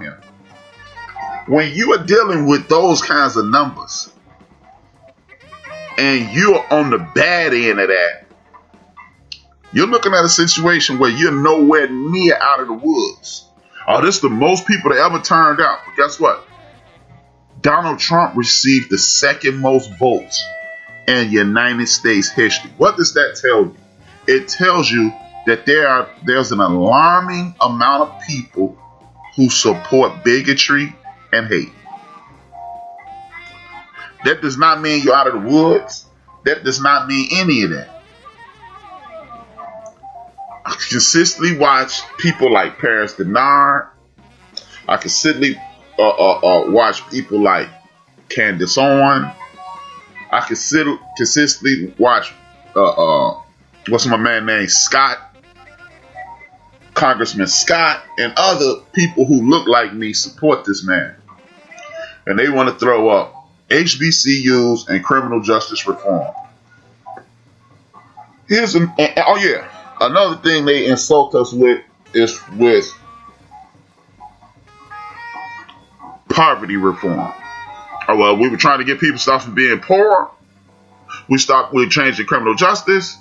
part here. When you are dealing with those kinds of numbers and you're on the bad end of that, you're looking at a situation where you're nowhere near out of the woods. Oh, this is the most people that ever turned out. But guess what? Donald Trump received the second most votes in United States history. What does that tell you? It tells you that there's an alarming amount of people who support bigotry and hate. That does not mean you're out of the woods. That does not mean any of that. I consistently watch people like Paris Denard. I consistently watch people like Candace Owen. I consistently watch what's my man named Scott, Congressman Scott, and other people who look like me support this man, and they want to throw up HBCUs and criminal justice reform. Another thing they insult us with is with poverty reform. Oh, well, we were trying to get people to stop from being poor. We changed the criminal justice,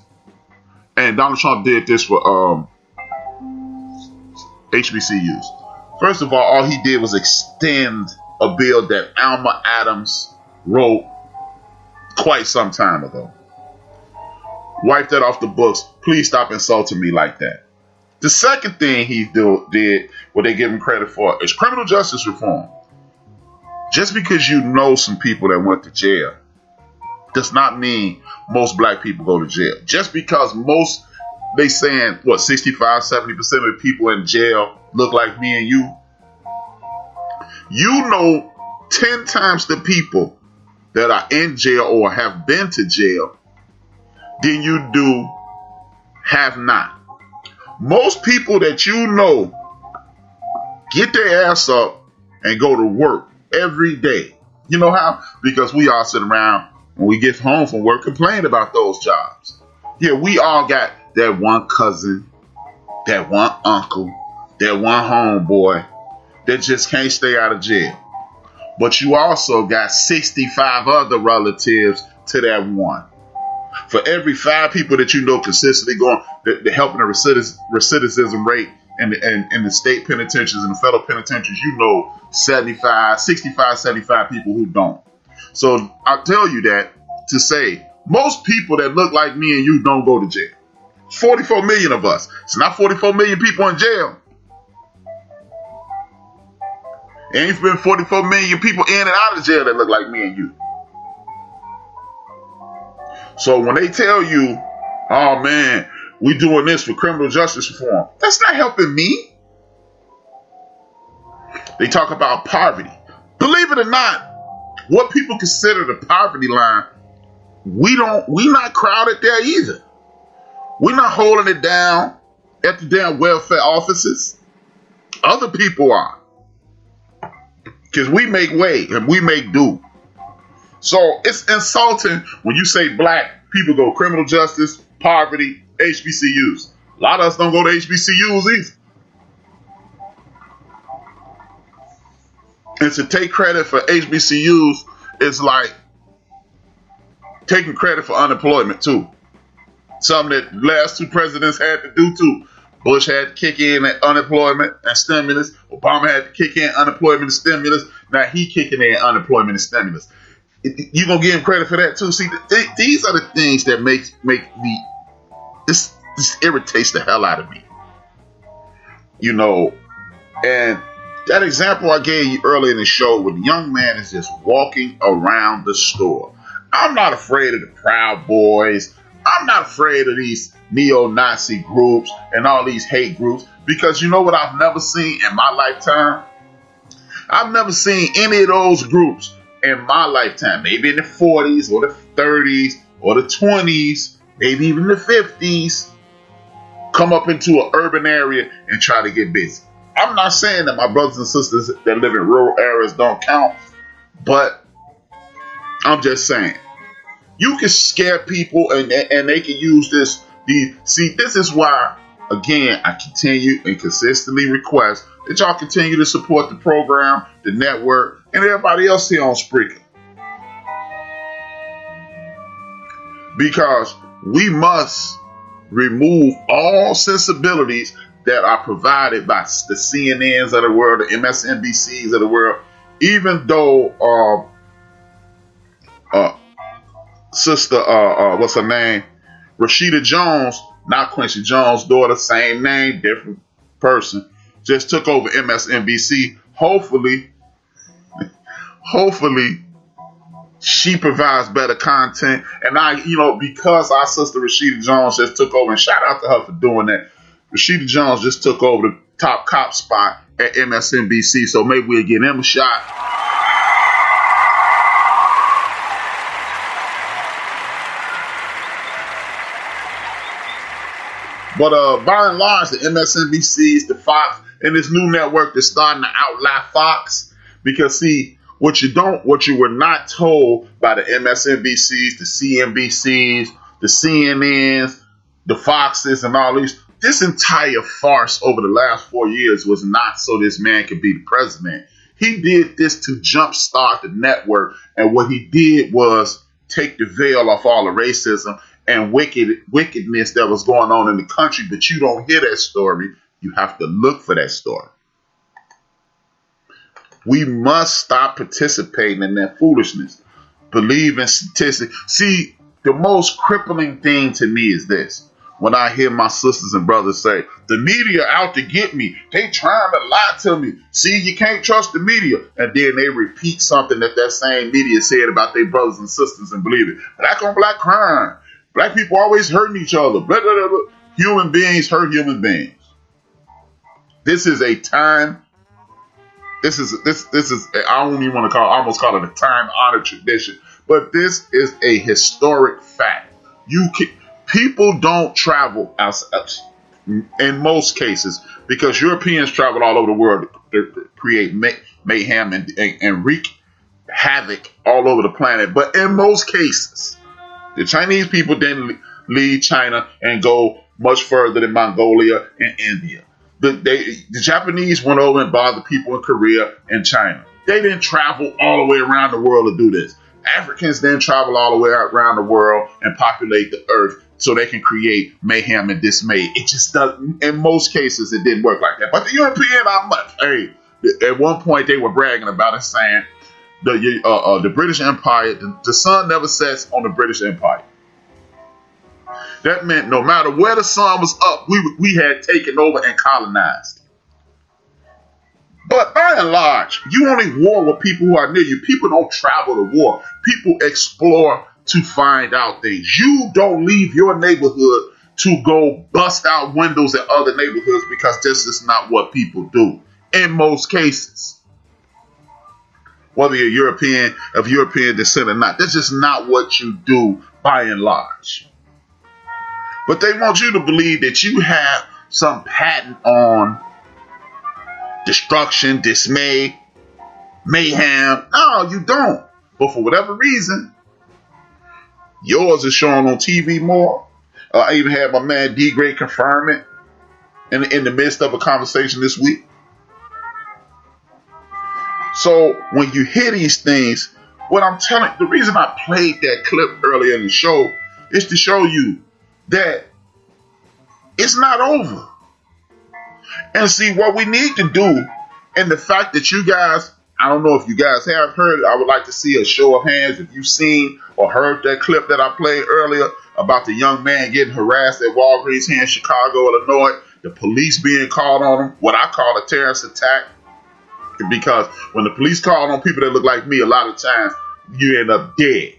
and Donald Trump did this for HBCUs. First of all he did was extend a bill that Alma Adams wrote quite some time ago. Wipe that off the books. Please stop insulting me like that. The second thing he did, what they give him credit for, is criminal justice reform. Just because you know some people that went to jail does not mean most black people go to jail. Just because they saying, 65, 70% of the people in jail look like me and you. You know 10 times the people that are in jail or have been to jail than you do have not. Most people that you know get their ass up and go to work every day. You know how? Because we all sit around when we get home from work complain about those jobs. Yeah, we all got that one cousin, that one uncle, that one homeboy that just can't stay out of jail. But you also got 65 other relatives to that one. For every 5 people that you know consistently going, they're helping the recidivism rate in the state penitentiaries and the federal penitentiaries, you know 65, 75 people who don't. So I'll tell you that to say most people that look like me and you don't go to jail. 44 million of us. It's not 44 million people in jail. It ain't been 44 million people in and out of jail that look like me and you. So when they tell you, oh man, we doing this for criminal justice reform, that's not helping me. They talk about poverty. Believe it or not, what people consider the poverty line, we not crowded there either. We're not holding it down at the damn welfare offices. Other people are. Because we make way and we make do. So it's insulting when you say black people go criminal justice, poverty, HBCUs. A lot of us don't go to HBCUs either. And to take credit for HBCUs is like taking credit for unemployment too. Something that last 2 presidents had to do too. Bush had to kick in at unemployment and stimulus. Obama had to kick in unemployment and stimulus. Now he kicking in unemployment and stimulus. You gonna give him credit for that too? See, these are the things that make me. This irritates the hell out of me. You know, and that example I gave you earlier in the show, when the young man is just walking around the store. I'm not afraid of the Proud Boys. I'm not afraid of these neo-Nazi groups and all these hate groups, because you know what I've never seen in my lifetime? I've never seen any of those groups in my lifetime. Maybe in the 40s or the 30s or the 20s, maybe even the 50s, come up into an urban area and try to get busy. I'm not saying that my brothers and sisters that live in rural areas don't count, but I'm just saying. You can scare people and they can use this. See, this is why, again, I continue and consistently request that y'all continue to support the program, the network, and everybody else here on Spreaker. Because we must remove all sensibilities that are provided by the CNNs of the world, the MSNBCs of the world, even though Sister, what's her name? Rashida Jones, not Quincy Jones' daughter, same name, different person, just took over MSNBC. Hopefully, she provides better content. And because our sister Rashida Jones just took over, and shout out to her for doing that. Rashida Jones just took over the top cop spot at MSNBC, so maybe we'll give him a shot. But by and large, the MSNBCs, the Fox, and this new network that's starting to outlie Fox, because see, what you were not told by the MSNBCs, the CNBCs, the CNNs, the Foxes, and all these, this entire farce over the last 4 years was not so this man could be the president. He did this to jumpstart the network, and what he did was take the veil off all the racism and wickedness that was going on in the country. But you don't hear that story. You have to look for that story. We must stop participating in that foolishness. Believe in statistics. See, the most crippling thing to me is this. When I hear my sisters and brothers say, the media out to get me. They trying to lie to me. See, you can't trust the media. And then they repeat something that same media said about their brothers and sisters and believe it. Black on black crime. Black people always hurting each other. Blah, blah, blah, blah. Human beings hurt human beings. This is a time. This is I don't even want to I almost call it a time-honored tradition. But this is a historic fact. People don't travel outside, in most cases, because Europeans travel all over the world to create mayhem and wreak havoc all over the planet. But in most cases, the Chinese people didn't leave China and go much further than Mongolia and India. The Japanese went over and bothered people in Korea and China. They didn't travel all the way around the world to do this. Africans didn't travel all the way around the world and populate the earth so they can create mayhem and dismay. It just doesn't. In most cases, it didn't work like that. But the European, at one point they were bragging about it, saying the British Empire, the sun never sets on the British Empire. That meant no matter where the sun was up, we had taken over and colonized. But by and large, you only war with people who are near you. People don't travel to war. People explore to find out things. You don't leave your neighborhood to go bust out windows at other neighborhoods, because this is not what people do in most cases. Whether you're of European descent or not, that's just not what you do by and large. But they want you to believe that you have some patent on destruction, dismay, mayhem. No, you don't. But for whatever reason, yours is shown on TV more. I even had my man D. Great confirm it in the midst of a conversation this week. So when you hear these things, what I'm telling, the reason I played that clip earlier in the show is to show you that it's not over. And see, what we need to do, and the fact that you guys, I don't know if you guys have heard it, I would like to see a show of hands if you've seen or heard that clip that I played earlier about the young man getting harassed at Walgreens here in Chicago, Illinois, the police being called on him, what I call a terrorist attack. Because when the police call on people that look like me, a lot of times you end up dead.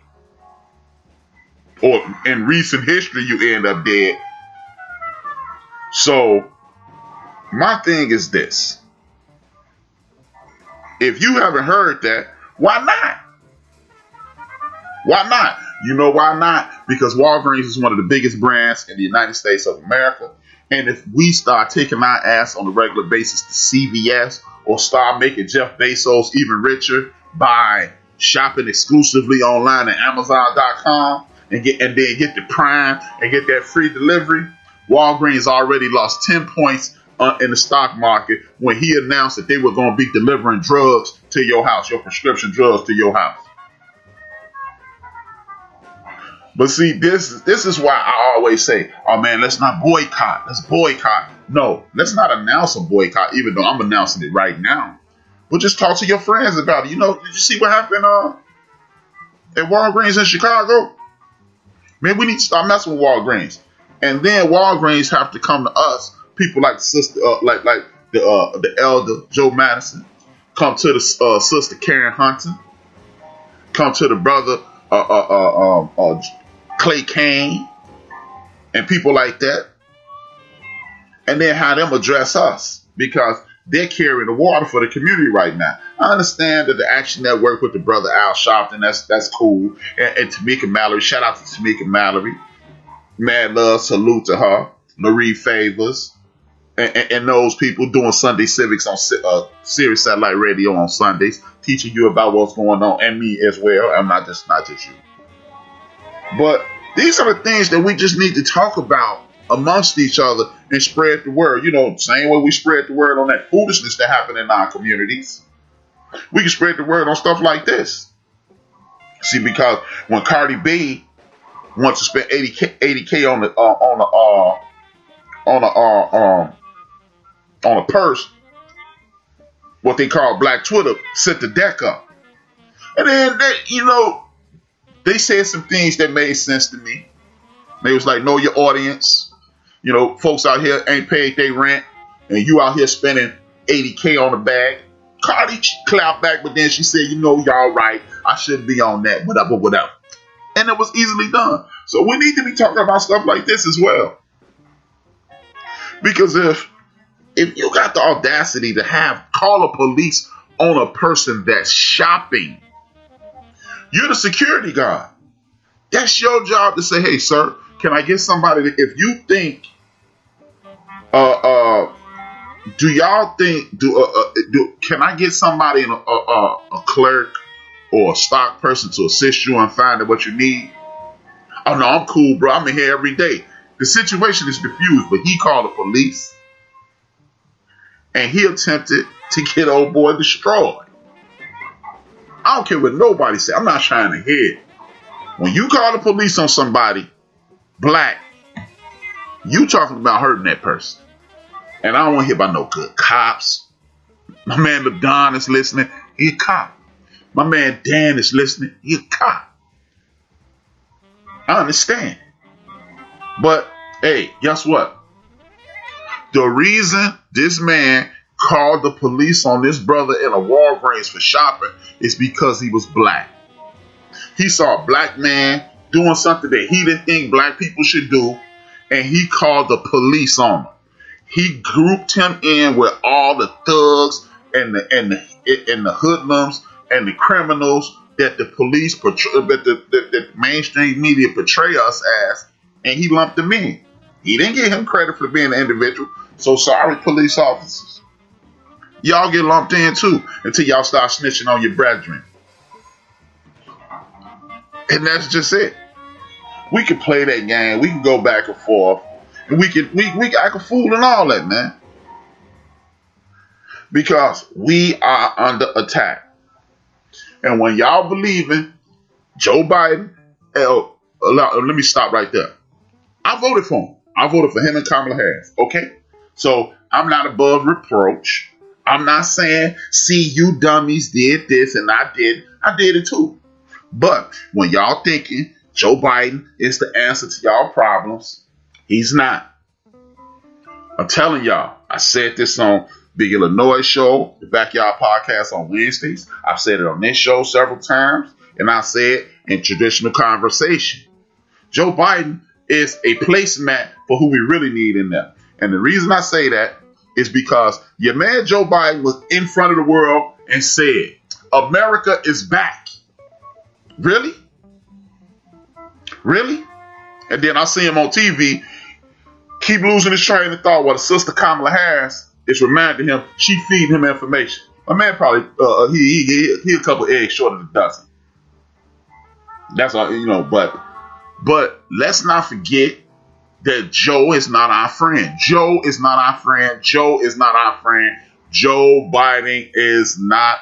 Or in recent history, you end up dead. So my thing is this. If you haven't heard that, why not? Why not? You know why not? Because Walgreens is one of the biggest brands in the United States of America. And if we start taking our ass on a regular basis to CVS, or start making Jeff Bezos even richer by shopping exclusively online at Amazon.com and then get the Prime and get that free delivery, Walgreens already lost 10 points in the stock market when he announced that they were going to be delivering drugs to your house, your prescription drugs to your house. But see, this is why I always say, oh man, let's not boycott. Let's boycott. No, let's not announce a boycott, even though I'm announcing it right now. But just talk to your friends about it. You know, did you see what happened at Walgreens in Chicago? Man, we need to start messing with Walgreens. And then Walgreens have to come to us, people like the sister, like the elder Joe Madison, come to the sister Karen Hunter, come to the brother Clay Kane, and people like that, and then have them address us because they're carrying the water for the community right now. I understand that the Action Network with the brother Al Sharpton, that's cool, and Tamika Mallory. Shout out to Tamika Mallory. Mad love, salute to her. Marie Favors, and those people doing Sunday Civics on Sirius Satellite Radio on Sundays, teaching you about what's going on, and me as well. I'm not just you. But these are the things that we just need to talk about amongst each other and spread the word. You know, same way we spread the word on that foolishness that happened in our communities. We can spread the word on stuff like this. See, because when Cardi B wants to spend 80K on a purse, what they call Black Twitter set the deck up. And then they said some things that made sense to me. They was like, know your audience. You know, folks out here ain't paid their rent, and you out here spending 80K on a bag. Cardi clapped back, but then she said, y'all right. I shouldn't be on that, whatever. And it was easily done. So we need to be talking about stuff like this as well. Because if you got the audacity to call the police on a person that's shopping, you're the security guard. That's your job to say, hey, sir, can I get somebody if you think, can I get somebody, a clerk or a stock person to assist you in finding what you need? Oh, no, I'm cool, bro. I'm in here every day. The situation is diffused, but he called the police and he attempted to get old boy destroyed. I don't care what nobody say. I'm not trying to hear it. When you call the police on somebody black, you talking about hurting that person. And I don't want to hear about no good cops. My man LaDon is listening. He a cop. My man Dan is listening. He a cop. I understand. But, hey, guess what? The reason this man called the police on this brother in a Walgreens for shopping is because he was black. He saw a black man doing something that he didn't think black people should do, and he called the police on him. He grouped him in with all the thugs and the hoodlums and the criminals that the police that the mainstream media portray us as, and he lumped them in. He didn't give him credit for being an individual. So sorry, police officers. Y'all get lumped in too until y'all start snitching on your brethren. And that's just it. We can play that game. We can go back and forth. And we can act a fool and all that, man. Because we are under attack. And when y'all believe in Joe Biden, let me stop right there. I voted for him. I voted for him and Kamala Harris. Okay? So I'm not above reproach. I'm not saying, see, you dummies did this and I did it too. But when y'all thinking Joe Biden is the answer to y'all problems, he's not. I'm telling y'all, I said this on Big Illinois Show, the Backyard Podcast on Wednesdays. I've said it on this show several times, and I said in traditional conversation. Joe Biden is a placemat for who we really need in there. And the reason I say that is because your man Joe Biden was in front of the world and said, America is back. Really? Really? And then I see him on TV keep losing his train of thought while the sister Kamala Harris is reminding him she feeding him information. My man probably he a couple eggs short of a dozen. That's all, but let's not forget that Joe is not our friend. Joe is not our friend. Joe is not our friend. Joe Biden is not